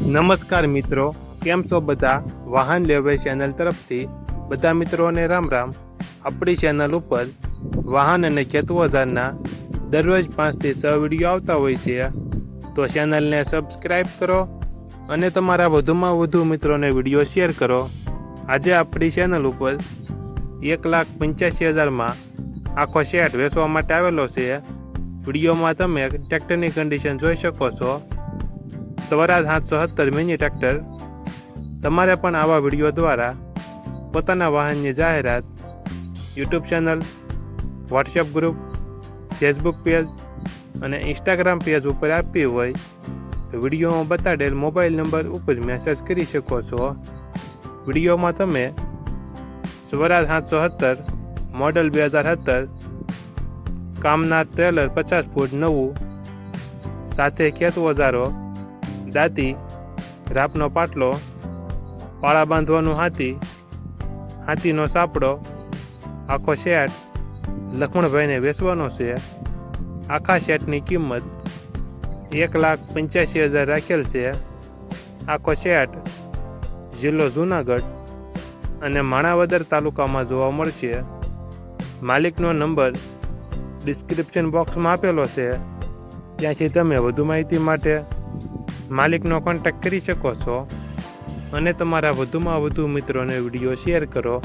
નમસ્કાર મિત્રો, કેમ છો બધા? વાહન લેવાઈ ચેનલ તરફથી બધા મિત્રોને રામ રામ. આપણી ચેનલ ઉપર વાહન અને ખેત ઓજારના દરરોજ 5 થી 6 વિડીયો આવતા હોય છે, તો ચેનલને સબસ્ક્રાઈબ કરો અને તમારા વધુમાં વધુ મિત્રોને વિડીયો શેર કરો. આજે આપણી ચેનલ ઉપર 1,85,000માં આખો સેટ વેચવા માટે આવેલો છે. વિડીયોમાં તમે ટ્રેક્ટરની કન્ડિશન જોઈ શકો છો. સ્વરાજ 770 મિની ટ્રેક્ટર. તમારે પણ આવા વિડીયો દ્વારા પોતાના વાહનની જાહેરાત YouTube channel, WhatsApp group, Facebook page અને ઇન્સ્ટાગ્રામ પેજ ઉપર આપવી હોય તો વિડીયોમાં બતાડેલ મોબાઈલ નંબર ઉપર મેસેજ કરી શકો છો. વિડીયોમાં તમે સ્વરાજ 770 મોડલ 2017 કામના ટ્રેલર 50 ફૂટ નવું સાથે ખેત ઓજારો, દાંતી, રાપનો પાટલો, પાળા બાંધવાનું હાથી, હાથીનો સાપડો, આખો સેટ લક્ષ્મણભાઈને વેચવાનો છે. આખા સેટની કિંમત 1,85,000 રાખેલ છે. આખો સેટ જિલ્લો જૂનાગઢ અને માણાવદર તાલુકામાં જોવા મળશે. માલિકનો નંબર ડિસ્ક્રિપ્શન બોક્સમાં આપેલો છે, ત્યાંથી તમે વધુ માહિતી માટે માલિકનો કોન્ટેક્ટ કરી શકો છો અને તમારા વધુમાં વધુ મિત્રોને વિડીયો શેર કરો.